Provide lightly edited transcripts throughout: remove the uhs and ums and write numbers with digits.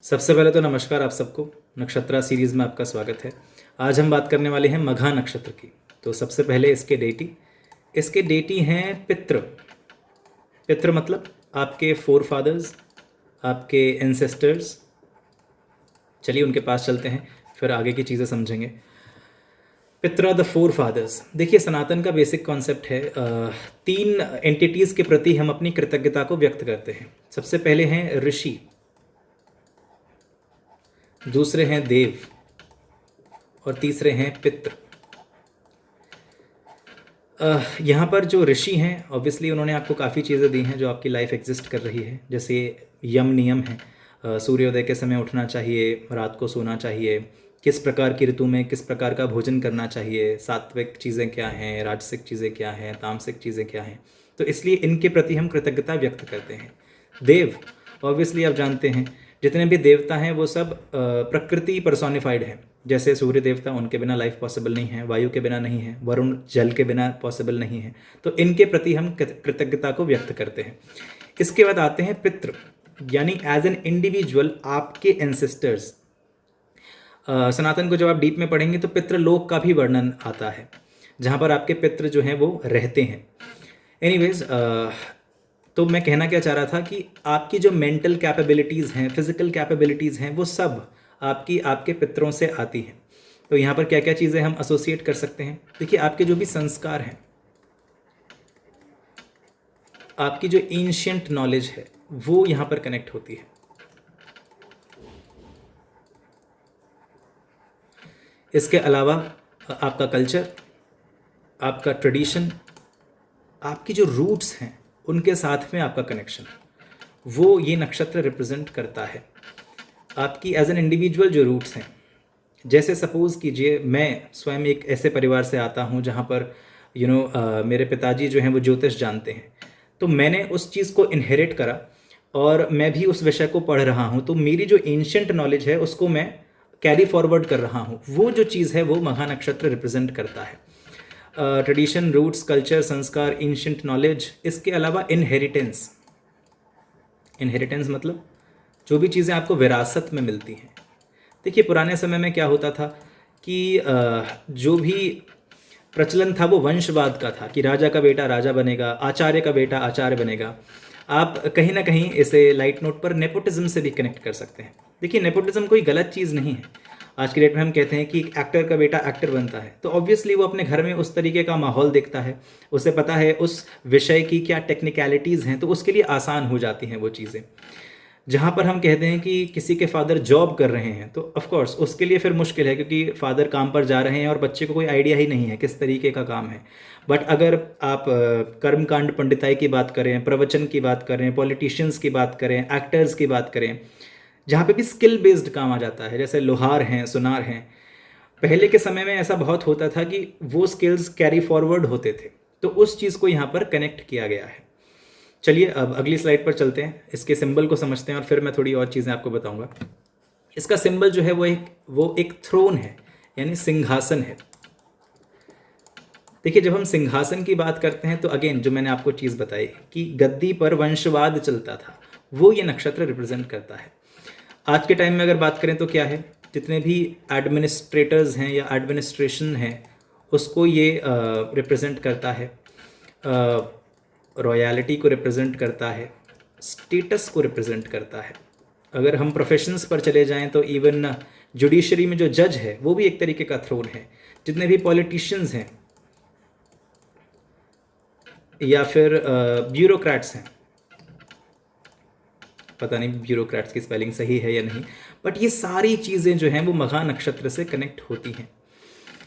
सबसे पहले तो नमस्कार आप सबको। नक्षत्रा सीरीज़ में आपका स्वागत है। आज हम बात करने वाले हैं मघा नक्षत्र की। तो सबसे पहले इसके डेटी हैं पितृ। पितृ मतलब आपके फोर फादर्स, आपके एंसेस्टर्स। चलिए उनके पास चलते हैं, फिर आगे की चीज़ें समझेंगे। पितृ द फोर फादर्स। देखिए सनातन का बेसिक कॉन्सेप्ट है, तीन एंटिटीज़ के प्रति हम अपनी कृतज्ञता को व्यक्त करते हैं। सबसे पहले हैं ऋषि, दूसरे हैं देव और तीसरे हैं पितृ। यहाँ पर जो ऋषि हैं ऑब्वियसली उन्होंने आपको काफ़ी चीज़ें दी हैं जो आपकी लाइफ एग्जिस्ट कर रही है। जैसे यम नियम है, सूर्योदय के समय उठना चाहिए, रात को सोना चाहिए, किस प्रकार की ऋतु में किस प्रकार का भोजन करना चाहिए, सात्विक चीज़ें क्या हैं, राजसिक चीज़ें क्या हैं, तामसिक चीज़ें क्या हैं। तो इसलिए इनके प्रति हम कृतज्ञता व्यक्त करते हैं। देव, ऑब्वियसली आप जानते हैं जितने भी देवता हैं वो सब प्रकृति पर्सोनिफाइड है। जैसे सूर्य देवता, उनके बिना लाइफ पॉसिबल नहीं है, वायु के बिना नहीं है, वरुण जल के बिना पॉसिबल नहीं है। तो इनके प्रति हम कृतज्ञता को व्यक्त करते हैं। इसके बाद आते हैं पितृ, यानी एज एन इंडिविजुअल आपके एंसेस्टर्स। सनातन को जब आप डीप में पढ़ेंगे तो पितृलोक का भी वर्णन आता है, जहाँ पर आपके पितृ जो हैं वो रहते हैं। एनीवेज, तो मैं कहना क्या चाह रहा था कि आपकी जो मेंटल कैपेबिलिटीज़ हैं, फिजिकल कैपेबिलिटीज़ हैं, वो सब आपके पितरों से आती हैं। तो यहाँ पर क्या क्या चीज़ें हम एसोसिएट कर सकते हैं। देखिए आपके जो भी संस्कार हैं, आपकी जो एंशियंट नॉलेज है वो यहाँ पर कनेक्ट होती है। इसके अलावा आपका कल्चर, आपका ट्रेडिशन, आपकी जो रूट्स हैं उनके साथ में आपका कनेक्शन, वो ये नक्षत्र रिप्रेजेंट करता है। आपकी एज एन इंडिविजुअल जो रूट्स हैं, जैसे सपोज़ कीजिए मैं स्वयं एक ऐसे परिवार से आता हूँ जहाँ पर मेरे पिताजी जो हैं वो ज्योतिष जानते हैं। तो मैंने उस चीज़ को इनहेरिट करा और मैं भी उस विषय को पढ़ रहा हूँ। तो मेरी जो एंशियंट नॉलेज है उसको मैं कैरी फॉरवर्ड कर रहा हूँ। वो जो चीज़ है वो मघा नक्षत्र रिप्रेजेंट करता है। ट्रेडिशन, रूट्स, कल्चर, संस्कार, एंशियंट नॉलेज। इसके अलावा इनहेरिटेंस। इनहेरिटेंस मतलब जो भी चीज़ें आपको विरासत में मिलती हैं। देखिए पुराने समय में क्या होता था कि जो भी प्रचलन था वो वंशवाद का था कि राजा का बेटा राजा बनेगा, आचार्य का बेटा आचार्य बनेगा। आप कहीं ना कहीं इसे लाइट नोट पर नेपोटिज्म से भी कनेक्ट कर सकते हैं। देखिए नेपोटिज्म कोई गलत चीज़ नहीं है। आज की डेट में हम कहते हैं कि एक्टर का बेटा एक्टर बनता है, तो ऑब्वियसली वो अपने घर में उस तरीके का माहौल देखता है, उसे पता है उस विषय की क्या टेक्निकलिटीज़ हैं, तो उसके लिए आसान हो जाती हैं वो चीज़ें। जहाँ पर हम कहते हैं कि किसी के फादर जॉब कर रहे हैं तो ऑफ कोर्स उसके लिए फिर मुश्किल है, क्योंकि फादर काम पर जा रहे हैं और बच्चे को कोई आइडिया ही नहीं है किस तरीके का काम है। बट अगर आप कर्मकांड पंडिताई की बात करें, प्रवचन की बात करें, पॉलिटिशियंस की बात करें, एक्टर्स की बात करें, जहाँ पे भी स्किल बेस्ड काम आ जाता है, जैसे लोहार हैं, सुनार हैं, पहले के समय में ऐसा बहुत होता था कि वो स्किल्स कैरी फॉरवर्ड होते थे। तो उस चीज़ को यहाँ पर कनेक्ट किया गया है। चलिए अब अगली स्लाइड पर चलते हैं, इसके सिंबल को समझते हैं और फिर मैं थोड़ी और चीज़ें आपको बताऊंगा। इसका सिंबल जो है वो एक थ्रोन है, यानी सिंहासन है। देखिए जब हम सिंहासन की बात करते हैं तो अगेन जो मैंने आपको चीज़ बताई कि गद्दी पर वंशवाद चलता था, वो ये नक्षत्र रिप्रेजेंट करता है। आज के टाइम में अगर बात करें तो क्या है, जितने भी एडमिनिस्ट्रेटर्स हैं या एडमिनिस्ट्रेशन है उसको ये रिप्रेजेंट करता है। रॉयलिटी को रिप्रेजेंट करता है, स्टेटस को रिप्रेजेंट करता है। अगर हम प्रोफेशंस पर चले जाएं तो इवन जुडिशरी में जो जज है वो भी एक तरीके का थ्रोन है। जितने भी पॉलिटिशियंस हैं या फिर ब्यूरोक्रेट्स हैं, पता नहीं ब्यूरोक्रेट्स की स्पेलिंग सही है या नहीं, बट ये सारी चीज़ें जो हैं वो मघा नक्षत्र से कनेक्ट होती हैं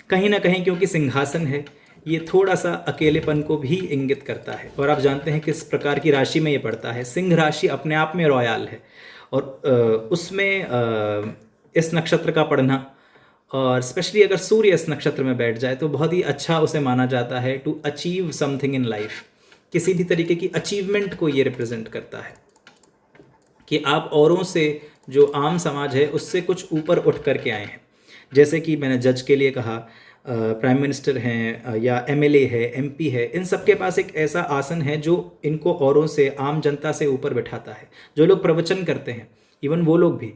कहीं ना कहीं, क्योंकि सिंहासन है, ये थोड़ा सा अकेलेपन को भी इंगित करता है। और आप जानते हैं किस प्रकार की राशि में ये पड़ता है। सिंह राशि अपने आप में रॉयल है और उसमें इस नक्षत्र का पढ़ना, और स्पेशली अगर सूर्य इस नक्षत्र में बैठ जाए तो बहुत ही अच्छा उसे माना जाता है to achieve something in life. किसी भी तरीके की अचीवमेंट को ये रिप्रेजेंट करता है कि आप औरों से, जो आम समाज है उससे कुछ ऊपर उठ करके आए हैं। जैसे कि मैंने जज के लिए कहा, प्राइम मिनिस्टर हैं या एमएलए है, एमपी है, इन सब के पास एक ऐसा आसन है जो इनको औरों से, आम जनता से ऊपर बैठाता है। जो लोग प्रवचन करते हैं इवन वो लोग भी,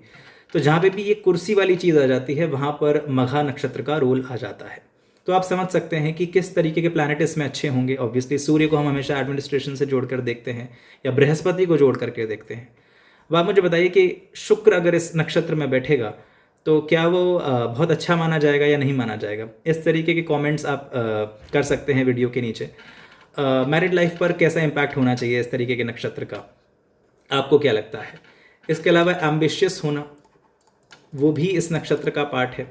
तो जहाँ पे भी ये कुर्सी वाली चीज़ आ जाती है वहाँ पर मघा नक्षत्र का रोल आ जाता है। तो आप समझ सकते हैं कि किस तरीके के प्लैनेट इसमें अच्छे होंगे। ऑब्वियसली सूर्य को हम हमेशा एडमिनिस्ट्रेशन से जोड़कर देखते हैं या बृहस्पति को जोड़ करके देखते हैं। अब आप मुझे बताइए कि शुक्र अगर इस नक्षत्र में बैठेगा तो क्या वो बहुत अच्छा माना जाएगा या नहीं माना जाएगा। इस तरीके के कमेंट्स आप कर सकते हैं वीडियो के नीचे। मैरिड लाइफ पर कैसा इम्पैक्ट होना चाहिए इस तरीके के नक्षत्र का, आपको क्या लगता है। इसके अलावा एम्बिशियस होना वो भी इस नक्षत्र का पार्ट है।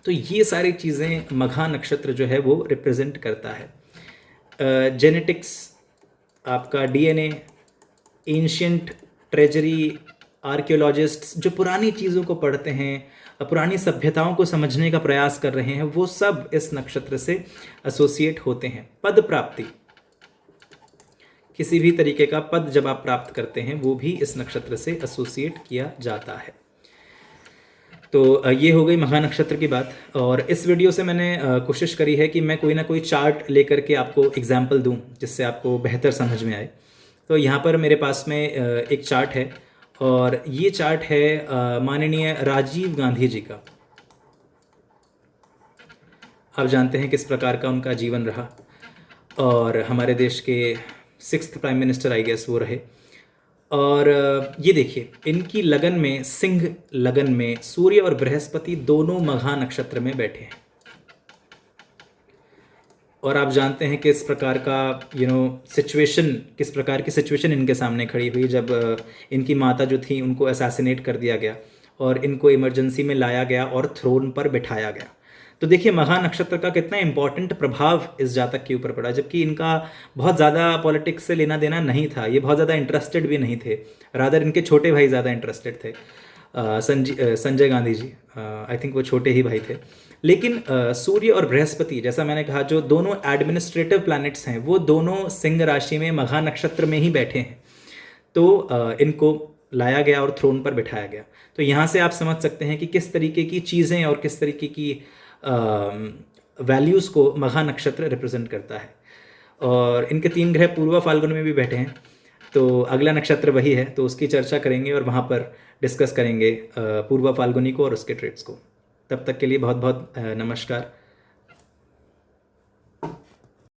तो ये सारी चीज़ें मघा नक्षत्र जो है वो रिप्रेजेंट करता है। जेनेटिक्स, आपका डीएनए, एंशियंट ट्रेजरी, आर्कियोलॉजिस्ट्स जो पुरानी चीज़ों को पढ़ते हैं, पुरानी सभ्यताओं को समझने का प्रयास कर रहे हैं, वो सब इस नक्षत्र से एसोसिएट होते हैं। पद प्राप्ति, किसी भी तरीके का पद जब आप प्राप्त करते हैं वो भी इस नक्षत्र से एसोसिएट किया जाता है। तो ये हो गई मघा नक्षत्र की बात। और इस वीडियो से मैंने कोशिश करी है कि मैं कोई ना कोई चार्ट लेकर के आपको एग्जाम्पल दूं जिससे आपको बेहतर समझ में आए। तो यहाँ पर मेरे पास में एक चार्ट है और ये चार्ट है माननीय राजीव गांधी जी का। आप जानते हैं किस प्रकार का उनका जीवन रहा और हमारे देश के 6th prime minister I guess वो रहे। और ये देखिए इनकी लगन में, सिंह लगन में सूर्य और बृहस्पति दोनों मघा नक्षत्र में बैठे हैं। और आप जानते हैं कि इस प्रकार का सिचुएशन, किस प्रकार की सिचुएशन इनके सामने खड़ी हुई जब इनकी माता जो थी उनको असैसिनेट कर दिया गया और इनको इमरजेंसी में लाया गया और थ्रोन पर बिठाया गया। तो देखिए मघा नक्षत्र का कितना इंपॉर्टेंट प्रभाव इस जातक के ऊपर पड़ा, जबकि इनका बहुत ज़्यादा पॉलिटिक्स से लेना देना नहीं था, ये बहुत ज़्यादा इंटरेस्टेड भी नहीं थे, रादर इनके छोटे भाई ज़्यादा इंटरेस्टेड थे, संजय गांधी जी, आई थिंक वो छोटे ही भाई थे। लेकिन सूर्य और बृहस्पति, जैसा मैंने कहा, जो दोनों एडमिनिस्ट्रेटिव प्लैनेट्स हैं वो दोनों सिंह राशि में मघा नक्षत्र में ही बैठे हैं। तो इनको लाया गया और थ्रोन पर बिठाया गया। तो यहाँ से आप समझ सकते हैं कि किस तरीके की चीज़ें और किस तरीके की वैल्यूज़ को मघा नक्षत्र रिप्रेजेंट करता है। और इनके 3 ग्रह पूर्वा फाल्गुन में भी बैठे हैं। तो अगला नक्षत्र वही है, तो उसकी चर्चा करेंगे और वहाँ पर डिस्कस करेंगे पूर्वा फाल्गुनी को और उसके ट्रेड्स को। तब तक के लिए बहुत बहुत नमस्कार।